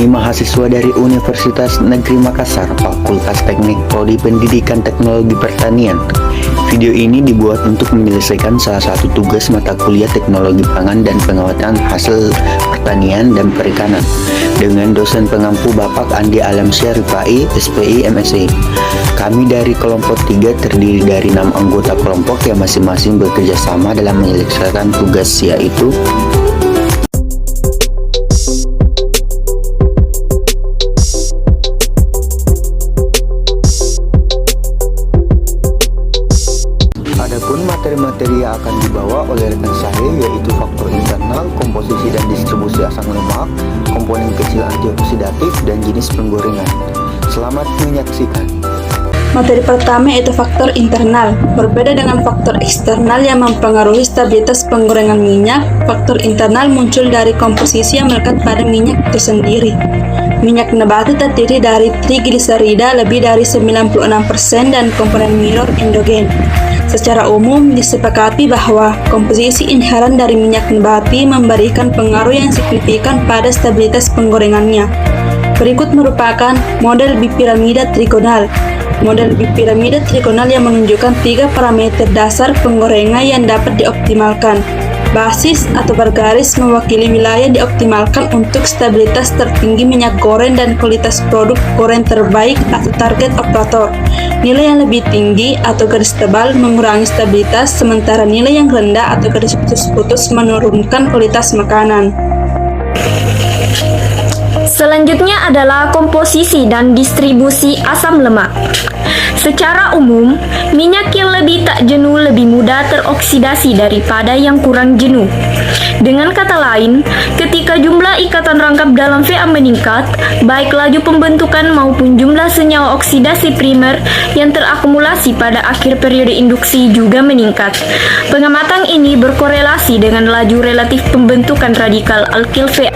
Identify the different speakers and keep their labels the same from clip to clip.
Speaker 1: Ini mahasiswa dari Universitas Negeri Makassar, Fakultas Teknik Prodi Pendidikan Teknologi Pertanian. Video ini dibuat untuk menyelesaikan salah satu tugas mata kuliah Teknologi Pangan dan Penguatan Hasil Pertanian dan Perikanan dengan dosen pengampu Bapak Andi Alamsyah Rifai, SPI MSc. Kami dari kelompok 3 terdiri dari 6 anggota kelompok yang masing-masing bekerja sama dalam menyelesaikan tugas, yaitu Adapun materi-materi yang akan dibawa oleh rekan saya yaitu faktor internal, komposisi dan distribusi asam lemak, komponen kecil antioksidatif, dan jenis penggorengan. Selamat menyaksikan.
Speaker 2: Materi pertama yaitu faktor internal. Berbeda dengan faktor eksternal yang mempengaruhi stabilitas penggorengan minyak, faktor internal muncul dari komposisi yang melekat pada minyak itu sendiri. Minyak nabati terdiri dari trigliserida lebih dari 96% dan komponen mirror endogen. Secara umum, disepakati bahwa komposisi inheren dari minyak nabati memberikan pengaruh yang signifikan pada stabilitas penggorengannya. Berikut merupakan model bipiramida trigonal. Model bipiramida trigonal yang menunjukkan 3 parameter dasar penggorengan yang dapat dioptimalkan. Basis atau bergaris mewakili wilayah dioptimalkan untuk stabilitas tertinggi minyak goreng dan kualitas produk goreng terbaik atau target operator. Nilai yang lebih tinggi atau garis tebal mengurangi stabilitas, sementara nilai yang rendah atau garis putus-putus menurunkan kualitas makanan.
Speaker 3: Selanjutnya adalah komposisi dan distribusi asam lemak. Secara umum, minyak yang lebih tak jenuh lebih mudah teroksidasi daripada yang kurang jenuh. Dengan kata lain, ketika jumlah ikatan rangkap dalam VA meningkat, baik laju pembentukan maupun jumlah senyawa oksidasi primer yang terakumulasi pada akhir periode induksi juga meningkat. Pengamatan ini berkorelasi dengan laju relatif pembentukan radikal alkil VA.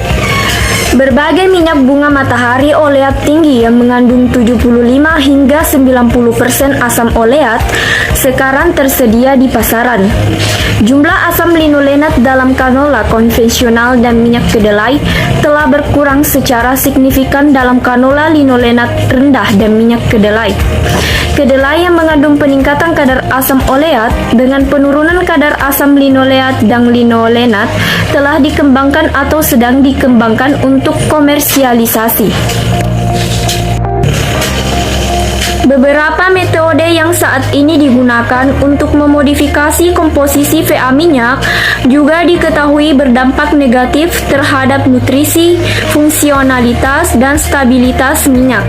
Speaker 3: Berbagai minyak bunga matahari oleat tinggi yang mengandung 75 hingga 90% asam oleat sekarang tersedia di pasaran. Jumlah asam linolenat dalam kanola konvensional dan minyak kedelai telah berkurang secara signifikan dalam kanola linolenat rendah dan minyak kedelai. Kedelai yang mengandung peningkatan kadar asam oleat dengan penurunan kadar asam linoleat dan linolenat telah dikembangkan atau sedang dikembangkan untuk komersialisasi. Beberapa metode yang saat ini digunakan untuk memodifikasi komposisi VA minyak juga diketahui berdampak negatif terhadap nutrisi, fungsionalitas, dan stabilitas minyak.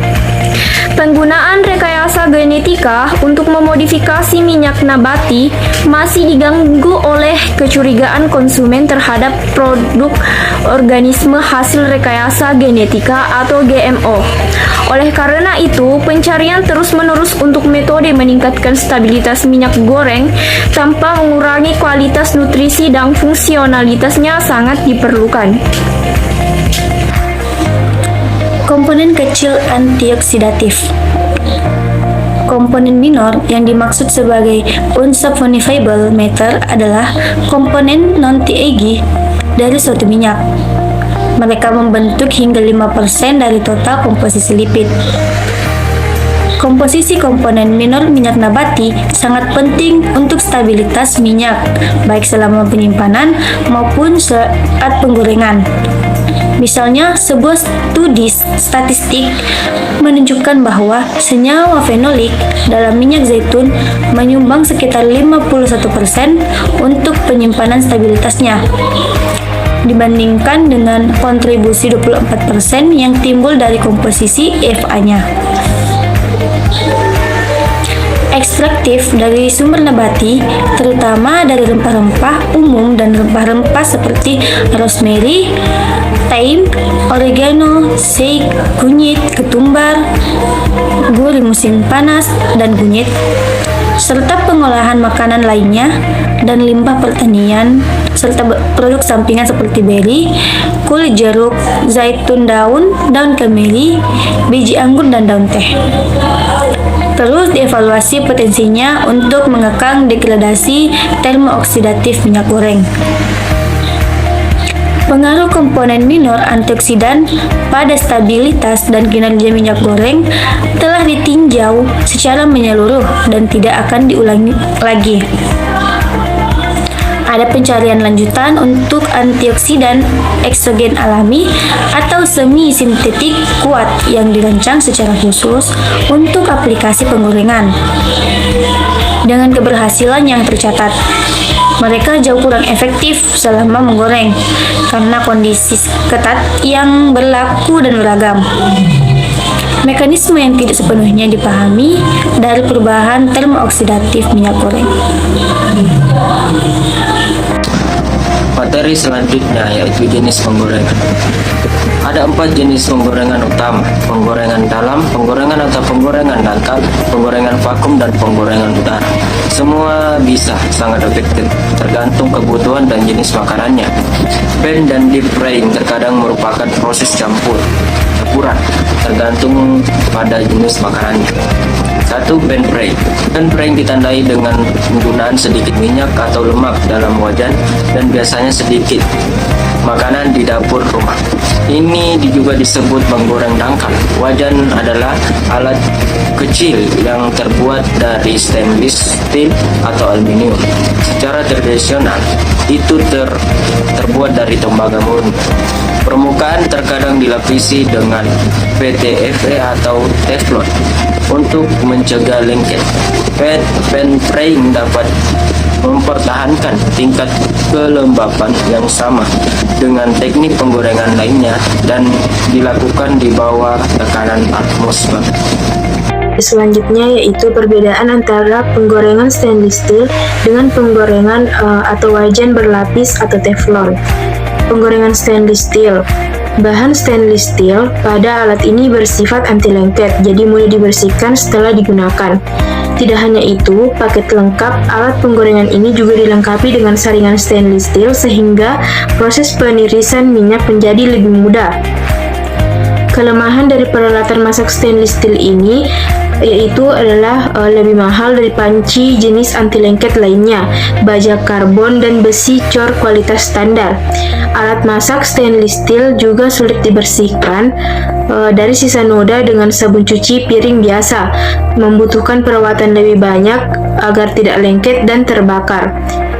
Speaker 3: Penggunaan rekayasa genetika untuk memodifikasi minyak nabati masih diganggu oleh kecurigaan konsumen terhadap produk organisme hasil rekayasa genetika atau GMO. Oleh karena itu, pencarian terus-menerus untuk metode meningkatkan stabilitas minyak goreng tanpa mengurangi kualitas nutrisi dan fungsionalitasnya sangat diperlukan. Komponen kecil antioksidatif. Komponen minor yang dimaksud sebagai unsubstantiable matter adalah komponen non-TAG dari suatu minyak. Mereka membentuk hingga 5% dari total komposisi lipid. Komposisi komponen minor minyak nabati sangat penting untuk stabilitas minyak, baik selama penyimpanan maupun saat penggorengan. Misalnya, sebuah studi statistik menunjukkan bahwa senyawa fenolik dalam minyak zaitun menyumbang sekitar 51% untuk penyimpanan stabilitasnya, dibandingkan dengan kontribusi 24% yang timbul dari komposisi EFA-nya. Ekstraktif dari sumber nabati, terutama dari rempah-rempah umum dan rempah-rempah seperti rosemary, thyme, oregano, sage, kunyit, ketumbar, gurih musim panas, dan kunyit, serta pengolahan makanan lainnya dan limbah pertanian, serta produk sampingan seperti beri, kulit jeruk, zaitun daun kemiri, biji anggur, dan daun teh. Terus dievaluasi potensinya untuk mengekang degradasi termooksidatif minyak goreng. Pengaruh komponen minor antioksidan pada stabilitas dan kinerja minyak goreng telah ditinjau secara menyeluruh dan tidak akan diulangi lagi. Ada pencarian lanjutan untuk antioksidan eksogen alami atau semi sintetik kuat yang dirancang secara khusus untuk aplikasi penggorengan. Dengan keberhasilan yang tercatat, mereka jauh kurang efektif selama menggoreng karena kondisi ketat yang berlaku dan beragam. Mekanisme yang tidak sepenuhnya dipahami dari perubahan termooksidatif minyak goreng.
Speaker 4: Materi selanjutnya yaitu jenis penggorengan. Ada 4 jenis penggorengan utama: penggorengan dalam, penggorengan atau penggorengan dangkal, penggorengan vakum, dan penggorengan udara. Semua bisa sangat efektif, tergantung kebutuhan dan jenis makanannya. Pan dan deep frying terkadang merupakan proses campuran, tergantung pada jenis makanannya. 1. Pan frying. Pan frying ditandai dengan penggunaan sedikit minyak atau lemak dalam wajan dan biasanya sedikit makanan di dapur rumah. Ini juga disebut menggoreng dangkal. Wajan adalah alat kecil yang terbuat dari stainless steel atau aluminium. Secara tradisional, itu terbuat dari tembaga murni. Permukaan terkadang dilapisi dengan PTFE atau Teflon untuk mencegah lengket. Pan frying dapat mempertahankan tingkat kelembapan yang sama dengan teknik penggorengan lainnya dan dilakukan di bawah tekanan atmosfer.
Speaker 2: Selanjutnya yaitu perbedaan antara penggorengan stainless steel dengan penggorengan atau wajan berlapis atau Teflon. Penggorengan stainless steel. Bahan stainless steel pada alat ini bersifat anti lengket, jadi mudah dibersihkan setelah digunakan. Tidak hanya itu, paket lengkap alat penggorengan ini juga dilengkapi dengan saringan stainless steel sehingga proses penirisan minyak menjadi lebih mudah. Kelemahan dari peralatan masak stainless steel ini yaitu adalah lebih mahal dari panci jenis anti lengket lainnya, baja karbon dan besi cor kualitas standar. Alat masak stainless steel juga sulit dibersihkan dari sisa noda dengan sabun cuci piring biasa, membutuhkan perawatan lebih banyak agar tidak lengket dan terbakar.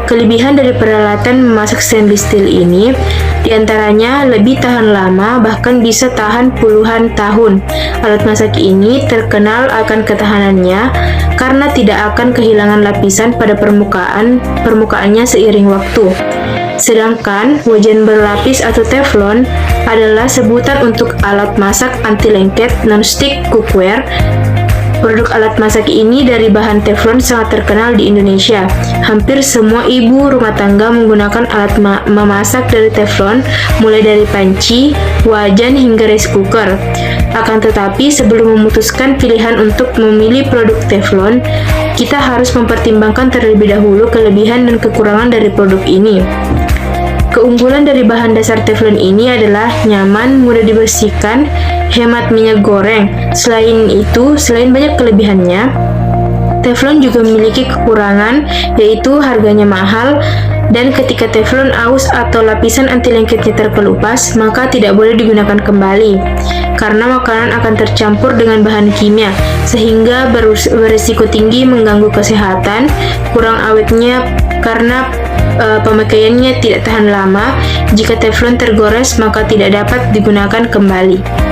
Speaker 2: Kelebihan dari peralatan memasak stainless steel ini diantaranya lebih tahan lama, bahkan bisa tahan puluhan tahun. Alat masak ini terkenal akan ketahanannya karena tidak akan kehilangan lapisan pada permukaannya seiring waktu. Sedangkan wajan berlapis atau Teflon adalah sebutan untuk alat masak anti lengket non-stick cookware. Produk alat masak ini dari bahan Teflon sangat terkenal di Indonesia. Hampir semua ibu rumah tangga menggunakan alat memasak dari Teflon, mulai dari panci, wajan, hingga rice cooker. Akan tetapi, sebelum memutuskan pilihan untuk memilih produk Teflon, kita harus mempertimbangkan terlebih dahulu kelebihan dan kekurangan dari produk ini. Keunggulan dari bahan dasar Teflon ini adalah nyaman, mudah dibersihkan, hemat minyak goreng. Selain banyak kelebihannya, Teflon juga memiliki kekurangan, yaitu harganya mahal, dan ketika Teflon aus atau lapisan anti lengketnya terkelupas, maka tidak boleh digunakan kembali, karena makanan akan tercampur dengan bahan kimia, sehingga berisiko tinggi mengganggu kesehatan. Kurang awetnya karena pemakaiannya tidak tahan lama. Jika Teflon tergores, maka tidak dapat digunakan kembali.